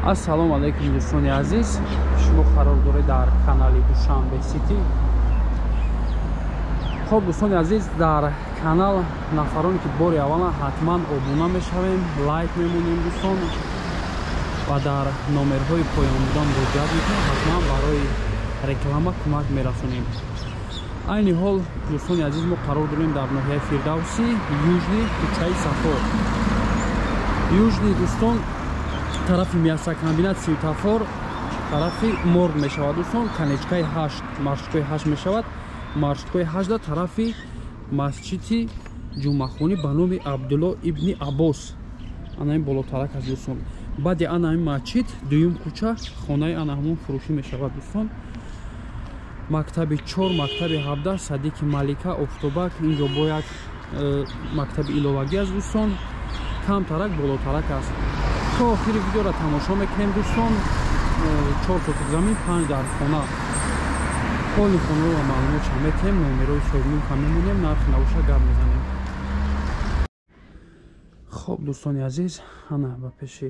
Ассалому алейкум дӯстони азиз, шумо қарор доред дар канали Душанбе Сити. Хоб дӯстони азиз, дар канал нафароне ки бори аввала ҳатман обуна мешавем, лайк мемонем дӯстон ва дар номерҳои поёнбудан муроҷиат мекунем, ҳатман барои реклама кӯмак мерасонем. Айни ҳол дӯстони азиз, мо қарор дорем дар ноҳияи Фирдавсӣ, южни кӯчаи Сафор. Южни дӯстон тарафи миасакомбинат светофор, тарафи морг мешавад дӯстон, канечкаи 8, маршрутҳои 8 мешавад. Маршрутҳои 8 тарафи масҷиди ҷумъахони ба номи Абдулло ибни Аббос. Анаин болотарак аст дӯстон. Баъди анаин масҷид дуюм кӯча хонаи ана ҳамон фурӯшӣ мешавад дӯстон. Мактаби 4, мактаби 17, Садиқи Малика, Офтобак, инҷо бо як мактаби иловагӣ аст дӯстон. Камтарак болотарак аст. То охири видеоро тамошо мекунем дӯстон. 4 сотик замин, 5 дар хона. ҳоли хонаро ва маълумот чам метем, номерои соҳибмулк ҳам мемонем, нархи навоша гап мезанем. хоб дӯстони азиз, ана ба пеши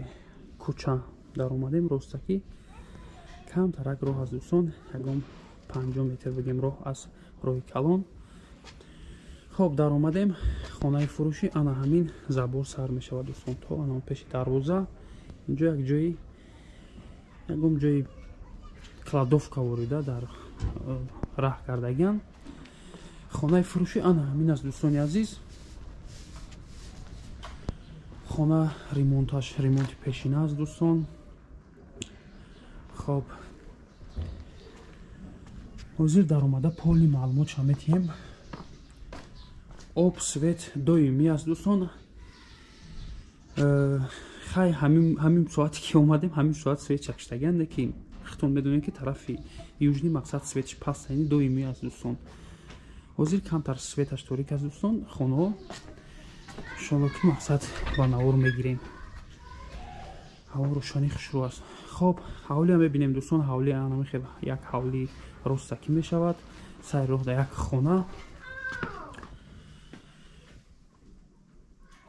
кӯча дар омадем. Ростакӣ камтарак роҳ аст дӯстон, ягон 50 метр бигем роҳ аз роҳи калон. хоб дар омадем. хонаи фурӯшӣ ана ҳамин забор сар мешавад дӯстон, то ана пеши дарвоза. инҷо як ҷои ягон ҷои кладовка ворида дар раҳ кардагиан. хонаи фурӯшӣ ана ҳамин аст дӯстони азиз. хона ремонти пешина аст дӯстон. хоб ҳозир дар омада поли маълумот шам метиҳем. об свет доимӣ аст дӯстон. хай ҳамин соате ки омадем, ҳамин соат свет чакштагиан, лекин хитон медонем ки тарафи южни мақсад светиш пастайни доимӣ аст дӯстон. ҳозир камтар светаш торик аст дӯстон. хонаҳо иншоалло ки мақсад ба навор мегирем. ҳаво рӯшанӣ хушрӯ аст. хоб ҳавлиам мебинем дӯстон. ҳавли анамихел як ҳавли ростакӣ мешавад. сайр роҳ да як хона.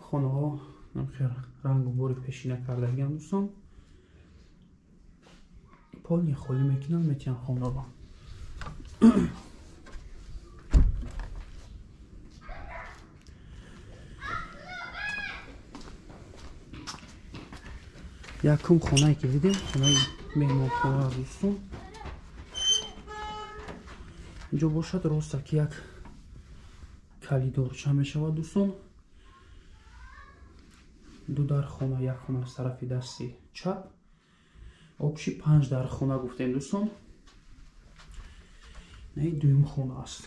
хонаҳо рангу бори пешина кардагиан дӯстон. полни холӣ мекунам, метиҳам хонаро. якум хонае ки дидем, хонаи меҳмонхона аст дӯстон. инҷо бошад ростаки як калидорча мешавад дӯстон. ду дар хона, як хона аз тарафи дасти чап. обши 5 дар хона гуфтем дӯстон. не дуюм хона аст.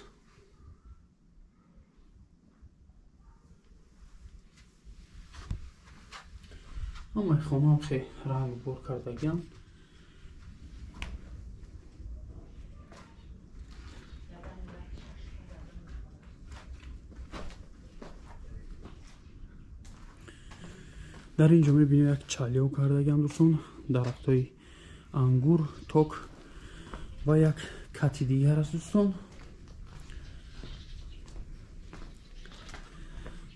ҳамаи хонаам хе ранг бор кардагиам. дар инҷо мебинем як чалиё кардагиам дӯстон. дарахтҳои ангур, ток ва як кати дигар аст дӯстон.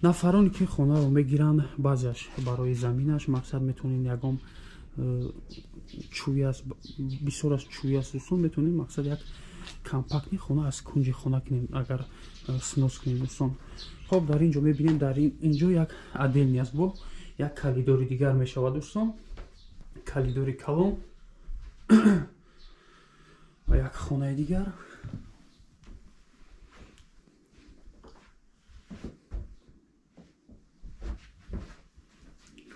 нафароне ки хонаро мегиранд, баъзеаш барои заминаш мақсад метонин ягон чӯй аст, бисёр аз чӯй аст дӯстон, метонин мақсад як компактни хона аз кунҷи хона кунем, агар снос кунем дӯстон. хоб дар инҷо мебинем, дар инҷо як отделни аст бо як калидори дигар мешавад дӯстон. калидори калон ва як хонаи дигар.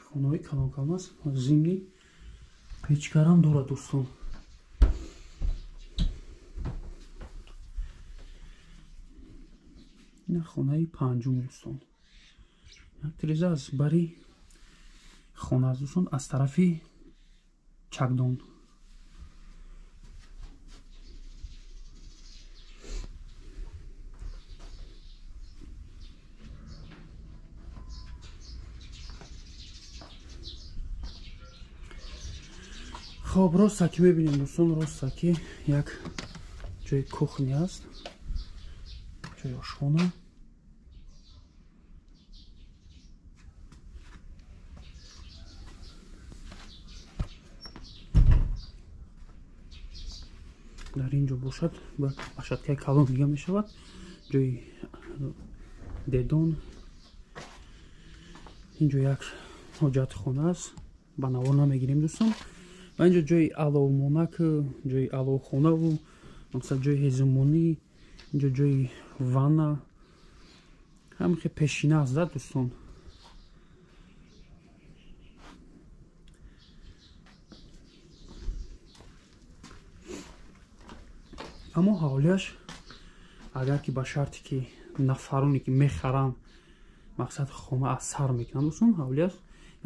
хонаҳои калон аст. зимни печкарам дорад дӯстон. ин хонаи панҷум дӯстон. як тиреза аз бари хона аст дӯстон, аз тарафи чакдон. хоб ростаки мебинем дӯстон. ростаки як ҷои кухни аст, ҷои ошхона. дар ин ҷо бошад башадкаи калон дига мешавад, ҷои дедон. ин ҷо як ҳоҷатхона аст, ба навор намегирем дӯстон. ва ин ҷо ҷои аловмонак, ҷои аловхонаву мақсад ҷои ҳезумонӣ, ин ҷо ҷои ванна, ҳамихе пешина аст да дӯстон. аммо ҳавлияш агар ки ба шарте ки нафароне ки мехаранд мақсад хона аз сар мекунанд дӯстон, ҳавлияш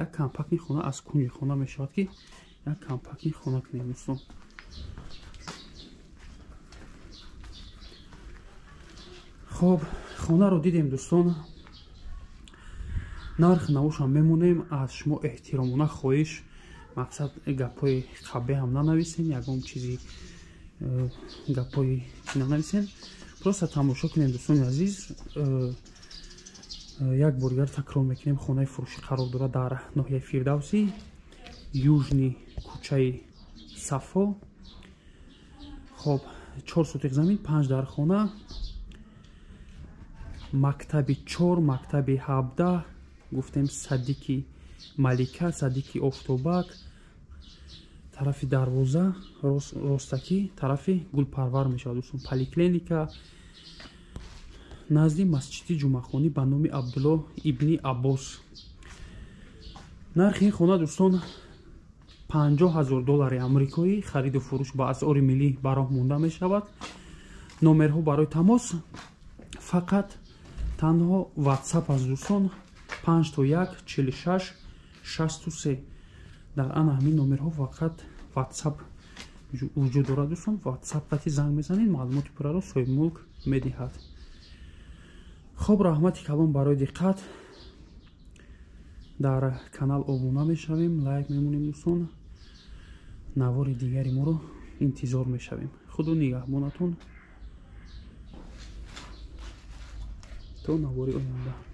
як компактни хона аз кунҷи хона мешавад ки як компактни хона кунем дӯстон. хоб хонаро дидем дӯстон. нарх навушам мемонем. аз шумо эҳтиромона хоҳиш, мақсад гапҳои қабе ҳам нанависен, ягон чизи гапҳои нанависен. просто тамошо кунем дӯстони азиз. як бор дигар такрор мекунем, хонаи фурӯшӣ қарор дорад дар ноҳияи Фирдавсӣ, южни кӯчаи Сафо. хоб 4 сотиқ замин, 5 дар хона, мактаби 4, мактаби 17, гуфтем садики Малика, садики Офтобак, тарафи дарвоза ростаки тарафи Гулпарвар мешавад дӯстон. поликлиника назди масҷиди ҷумъахонӣ ба номи Абдулло ибни Аббос. нархи ин хона дӯстон $50,000 амрикоӣ. хариду фурӯш ба асъори миллӣ ба роҳ монда мешавад. номерҳо барои тамос фақат танҳо ватсап аст дӯстон. 51 46 63. дар ана ҳамин номерҳо фақат ватсап вуҷуд дорад дӯстон. ватсап қати занг мезанед, маълумоти пурраро соҳиби мулк медиҳад. хоб раҳмати калон барои диққат. дар канал обуна мешавем, лайк мемонем дӯстон. навори дигари моро интизор мешавем. худо нигаҳбонатон то навори оянда.